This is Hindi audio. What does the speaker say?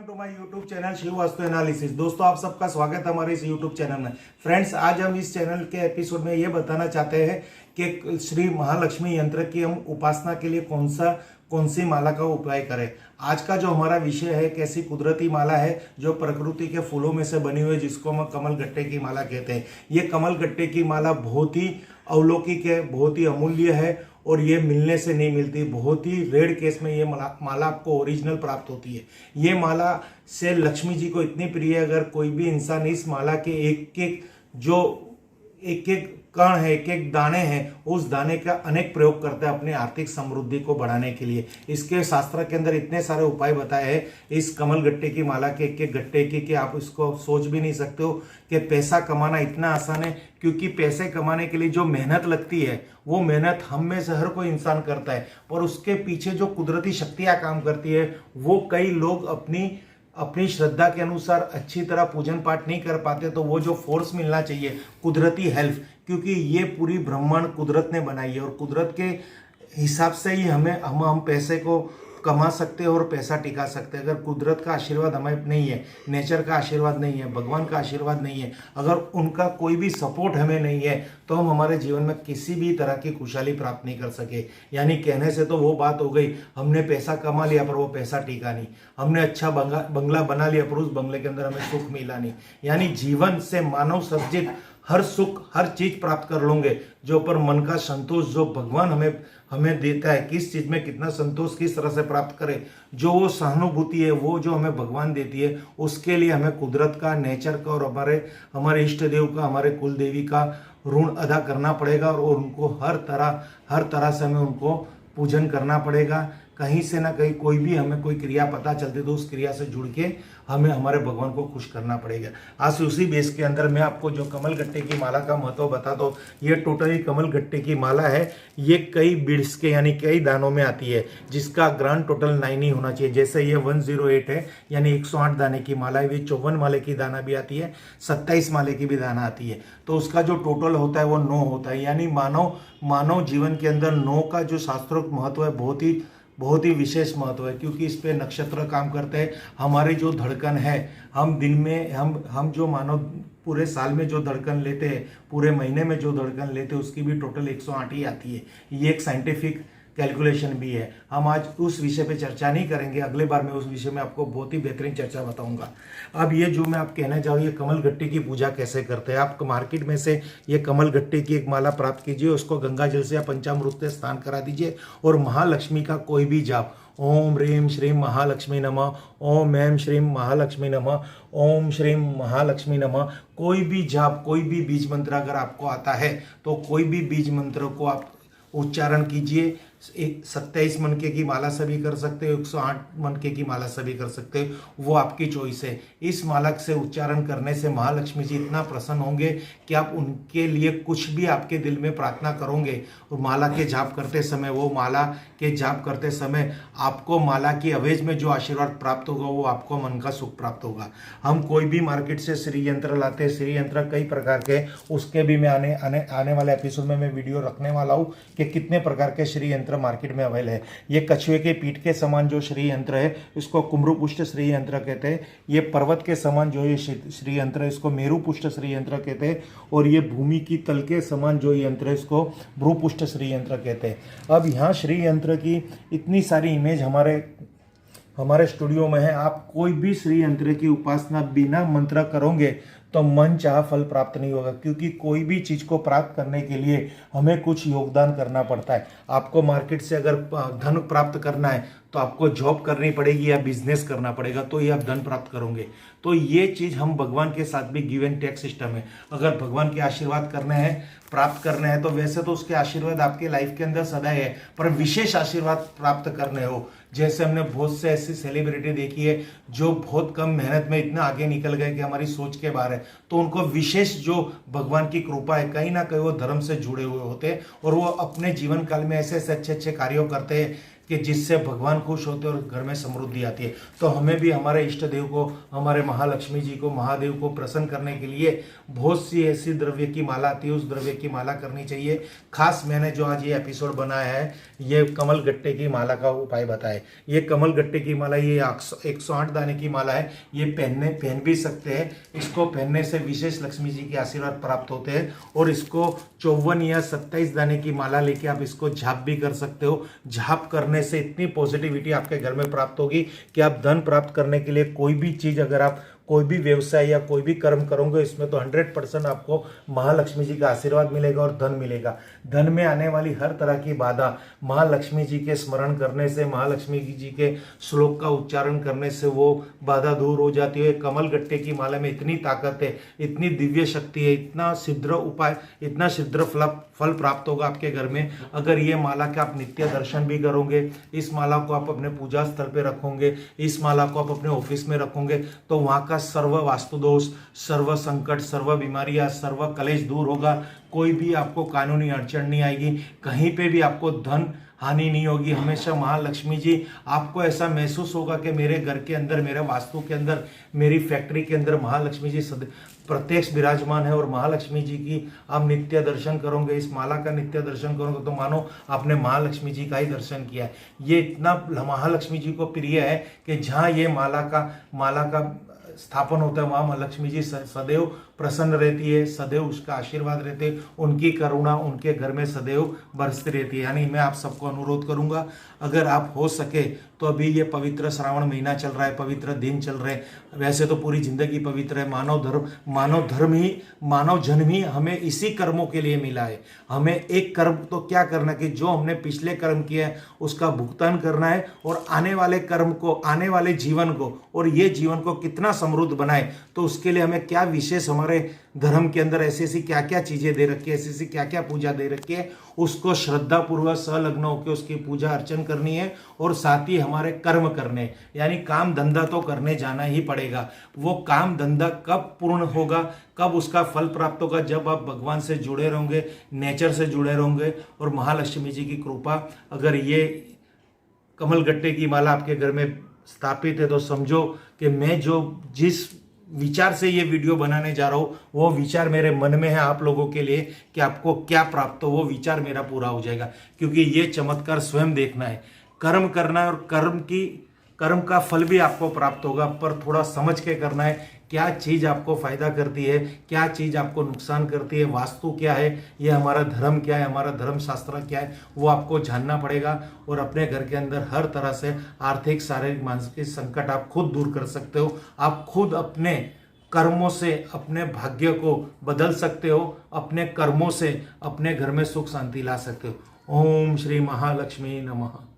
To my YouTube channel Shiv Vastu analysis. दोस्तों, आप सबका स्वागत है हमारे इस यूट्यूब चैनल में। फ्रेंड्स, आज हम इस चैनल के एपिसोड में ये बताना चाहते हैं कि श्री महालक्ष्मी यंत्र की हम उपासना के लिए कौन सी माला का उपाय करें। आज का जो हमारा विषय है, एक ऐसी कुदरती माला है जो प्रकृति के फूलों में से बनी हुई है, जिसको हम कमल गट्टे की माला कहते हैं। ये कमल गट्टे की माला बहुत ही अलौकिक है, बहुत ही अमूल्य है और ये मिलने से नहीं मिलती। बहुत ही रेयर केस में ये माला आपको ओरिजिनल प्राप्त होती है। ये माला से लक्ष्मी जी को इतनी प्रिय है, अगर कोई भी इंसान इस माला के एक एक कण है, एक एक दाने हैं, उस दाने का अनेक प्रयोग करता है अपनी आर्थिक समृद्धि को बढ़ाने के लिए। इसके शास्त्र के अंदर इतने सारे उपाय बताए हैं इस कमल गट्टे की माला के एक एक गट्टे की, कि आप इसको सोच भी नहीं सकते हो कि पैसा कमाना इतना आसान है। क्योंकि पैसे कमाने के लिए जो मेहनत लगती है, वो मेहनत हम में से हर कोई इंसान करता है, पर उसके पीछे जो कुदरती शक्तियां काम करती है, वो कई लोग अपनी श्रद्धा के अनुसार अच्छी तरह पूजन पाठ नहीं कर पाते। तो वो जो फोर्स मिलना चाहिए, कुदरती हेल्प, क्योंकि ये पूरी ब्रह्मांड कुदरत ने बनाई है और कुदरत के हिसाब से ही हम पैसे को कमा सकते हैं और पैसा टिका सकते हैं। अगर कुदरत का आशीर्वाद हमें नहीं है, नेचर का आशीर्वाद नहीं है, भगवान का आशीर्वाद नहीं है, अगर उनका कोई भी सपोर्ट हमें नहीं है, तो हम हमारे जीवन में किसी भी तरह की खुशहाली प्राप्त नहीं कर सके। यानी कहने से तो वो बात हो गई, हमने पैसा कमा लिया पर वो पैसा टिका नहीं, हमने अच्छा बंगला बना लिया पर उस बंगले के अंदर हमें सुख मिला नहीं। यानी जीवन से मानव सर्जित हर सुख, हर चीज प्राप्त कर लोगे, जो पर मन का संतोष जो भगवान हमें देता है, किस चीज में कितना संतोष किस तरह से प्राप्त करें, जो वो सहानुभूति है, वो जो हमें भगवान देती है, उसके लिए हमें कुदरत का, नेचर का और हमारे इष्ट देव का, हमारे कुल देवी का ऋण अदा करना पड़ेगा और उनको हर तरह से हमें उनको पूजन करना पड़ेगा। कहीं से ना कहीं कोई भी हमें कोई क्रिया पता चलती तो उस क्रिया से जुड़ के हमें हमारे भगवान को खुश करना पड़ेगा। आज उसी बेस के अंदर मैं आपको जो कमल गट्टे की माला का महत्व बता दो। ये टोटली कमल गट्टे की माला है। ये कई बीड्स के यानी कई दानों में आती है, जिसका ग्रांड टोटल 9 ही होना चाहिए। जैसे ये 108 है, यानी 108 दाने की माला है। ये 54 माले की दाना भी आती है, 27 माले की भी दाना आती है। तो उसका जो टोटल होता है वो 9 होता है। यानी मानव जीवन के अंदर 9 का जो शास्त्रोक्त महत्व है, बहुत ही विशेष महत्व है। क्योंकि इस पे नक्षत्र काम करते हैं। हमारी जो धड़कन है, हम दिन में हम जो मानव पूरे साल में जो धड़कन लेते हैं, पूरे महीने में जो धड़कन लेते हैं, उसकी भी टोटल 108 ही आती है। ये एक साइंटिफिक कैलकुलेशन भी है। हम आज उस विषय पे चर्चा नहीं करेंगे, अगले बार मैं उस विषय में आपको बहुत ही बेहतरीन चर्चा बताऊंगा। अब ये जो मैं आप कहना चाहूँ, ये कमल गट्टे की पूजा कैसे करते हैं। आप मार्केट में से ये कमल गट्टे की एक माला प्राप्त कीजिए, उसको गंगा जल से या पंचामृत से स्नान करा दीजिए और महालक्ष्मी का कोई भी जाप, ओम ह्रीं श्रीं महालक्ष्मी नमः, ओम ऐं श्रीं महालक्ष्मी नमः, ओम श्रीं महालक्ष्मी नमः, कोई भी जाप, कोई भी बीज मंत्र अगर आपको आता है तो कोई भी बीज मंत्र को आप उच्चारण कीजिए। 27 मनके की माला से भी कर सकते हो, 108 मनके की माला से भी कर सकते हो, वो आपकी चॉइस है। इस माला से उच्चारण करने से महालक्ष्मी जी इतना प्रसन्न होंगे कि आप उनके लिए कुछ भी आपके दिल में प्रार्थना करोगे और माला के जाप करते समय, वो माला के जाप करते समय आपको माला की अवेज में जो आशीर्वाद प्राप्त होगा, वो आपको मन का सुख प्राप्त होगा। हम कोई भी मार्केट से श्री यंत्र लाते हैं, श्री यंत्र कई प्रकार के, उसके भी मैं आने वाले एपिसोड में मैं वीडियो रखने वाला हूँ कि कितने प्रकार के श्री यंत्र मार्केट में अवेलेबल है। ये कछुए के पीठ के समान जो श्री यंत्र है, इसको कुम्रुपुष्ट श्री यंत्र कहते हैं। ये पर्वत के समान जो ये श्री यंत्र है, इसको मेरुपुष्ट श्री यंत्र कहते हैं। और ये भूमि की तल के समान जो यंत्र है, इसको भ्रूपुष्ट श्री यंत्र कहते हैं। अब यहाँ श्री यंत्र की इतनी सारी इमेज हमारे स्टूडियो में है। आप कोई भी श्री यंत्र की उपासना बिना मंत्र करोगे तो मन चाह फल प्राप्त नहीं होगा। क्योंकि कोई भी चीज को प्राप्त करने के लिए हमें कुछ योगदान करना पड़ता है। आपको मार्केट से अगर धन प्राप्त करना है तो आपको जॉब करनी पड़ेगी या बिजनेस करना पड़ेगा, तो ये आप धन प्राप्त करोगे। तो ये चीज हम भगवान के साथ भी गिव एंड टेक सिस्टम है। अगर भगवान के आशीर्वाद करने हैं, प्राप्त करने हैं, तो वैसे तो उसके आशीर्वाद आपके लाइफ के अंदर सदा है, पर विशेष आशीर्वाद प्राप्त करने हो, जैसे हमने बहुत से ऐसी सेलिब्रिटी देखी है जो बहुत कम मेहनत में इतना आगे निकल गए कि हमारी सोच के बाहर है, तो उनको विशेष जो भगवान की कृपा है, कहीं ना कहीं वो धर्म से जुड़े हुए होते हैं और वो अपने जीवन काल में ऐसे अच्छे कार्यों करते हैं कि जिससे भगवान खुश होते हैं और घर में समृद्धि आती है। तो हमें भी हमारे इष्ट देव को, हमारे महालक्ष्मी जी को, महादेव को प्रसन्न करने के लिए बहुत सी ऐसी द्रव्य की माला आती है, उस द्रव्य की माला करनी चाहिए। खास मैंने जो आज ये एपिसोड बनाया है, ये कमल गट्टे की माला का उपाय बताए। ये कमल गट्टे की माला, ये 108 दाने की माला है। ये पहन भी सकते हैं। इसको पहनने से विशेष लक्ष्मी जी के आशीर्वाद प्राप्त होते हैं। और इसको 54 या 27 दाने की माला लेके आप इसको झाप भी कर सकते हो। झाप करने से इतनी पॉजिटिविटी आपके घर में प्राप्त होगी कि आप धन प्राप्त करने के लिए कोई भी चीज, अगर आप कोई भी व्यवसाय या कोई भी कर्म करोगे, इसमें तो 100% आपको महालक्ष्मी जी का आशीर्वाद मिलेगा और धन मिलेगा। धन में आने वाली हर तरह की बाधा महालक्ष्मी जी के स्मरण करने से, महालक्ष्मी जी के श्लोक का उच्चारण करने से वो बाधा दूर हो जाती है। कमल गट्टे की माला में इतनी ताकत है, इतनी दिव्य शक्ति है, इतना शीघ्र उपाय, इतना शीघ्र फल प्राप्त होगा आपके घर में। अगर ये माला के आप नित्य दर्शन भी करोगे, इस माला को आप अपने पूजा स्थल पे रखोगे, इस माला को आप अपने ऑफिस में रखोगे, तो वहाँ का सर्व वास्तु दोष, सर्व संकट, सर्व बीमारियां, सर्व कलेश दूर होगा। कोई भी आपको कानूनी अड़चन नहीं आएगी, कहीं पे भी आपको धन हानि नहीं होगी। हमेशा महालक्ष्मी जी, आपको ऐसा महसूस होगा कि मेरे घर के अंदर, मेरे वास्तु के अंदर, मेरी फैक्ट्री के अंदर महालक्ष्मी जी प्रत्यक्ष विराजमान है। और महालक्ष्मी जी की आप नित्य दर्शन करोगे, इस माला का नित्य दर्शन करोगे, तो मानो आपने महालक्ष्मी जी का ही दर्शन किया है। ये इतना महालक्ष्मी जी को प्रिय है कि जहाँ ये माला का स्थापन होता है, वहाँ महालक्ष्मी जी सदैव प्रसन्न रहती है, सदैव उसका आशीर्वाद रहते हैं, उनकी करुणा उनके घर में सदैव बरसती रहती है। यानी मैं आप सबको अनुरोध करूंगा, अगर आप हो सके तो अभी ये पवित्र श्रावण महीना चल रहा है, पवित्र दिन चल रहे हैं, वैसे तो पूरी जिंदगी पवित्र है। मानव जन्म ही हमें इसी कर्मों के लिए मिला है। हमें एक कर्म तो क्या करना कि जो हमने पिछले कर्म किया है उसका भुगतान करना है, और आने वाले कर्म को, आने वाले जीवन को, और ये जीवन को कितना समृद्ध बनाए, तो उसके लिए हमें क्या विशेष, हमारे धर्म के अंदर ऐसी ऐसी क्या क्या चीजें दे रखी है, ऐसी ऐसी क्या क्या पूजा दे रखी है, उसको श्रद्धा पूर्वक संलग्न होकर उसकी पूजा अर्चन करनी है। और साथ ही हमारे कर्म करने, यानी काम धंधा तो करने जाना ही पड़ेगा। वो काम धंधा कब पूर्ण होगा, कब उसका फल प्राप्त होगा, जब आप भगवान से जुड़े रहोगे, नेचर से जुड़े रहोगे, और महालक्ष्मी जी की कृपा, अगर ये कमल गट्टे की माला आपके घर में स्थापित है, तो समझो कि मैं जिस विचार से ये वीडियो बनाने जा रहा हूँ, वो विचार मेरे मन में है आप लोगों के लिए कि आपको क्या प्राप्त हो, वो विचार मेरा पूरा हो जाएगा। क्योंकि ये चमत्कार स्वयं देखना है, कर्म करना है, और कर्म का फल भी आपको प्राप्त होगा, पर थोड़ा समझ के करना है। क्या चीज आपको फायदा करती है, क्या चीज आपको नुकसान करती है, वास्तु क्या है, ये हमारा धर्म क्या है, हमारा धर्म शास्त्र क्या है, वो आपको जानना पड़ेगा। और अपने घर के अंदर हर तरह से आर्थिक, शारीरिक, मानसिक संकट आप खुद दूर कर सकते हो। आप खुद अपने कर्मों से अपने भाग्य को बदल सकते हो, अपने कर्मों से अपने घर में सुख शांति ला सकते हो। ओम श्री महालक्ष्मी नमः।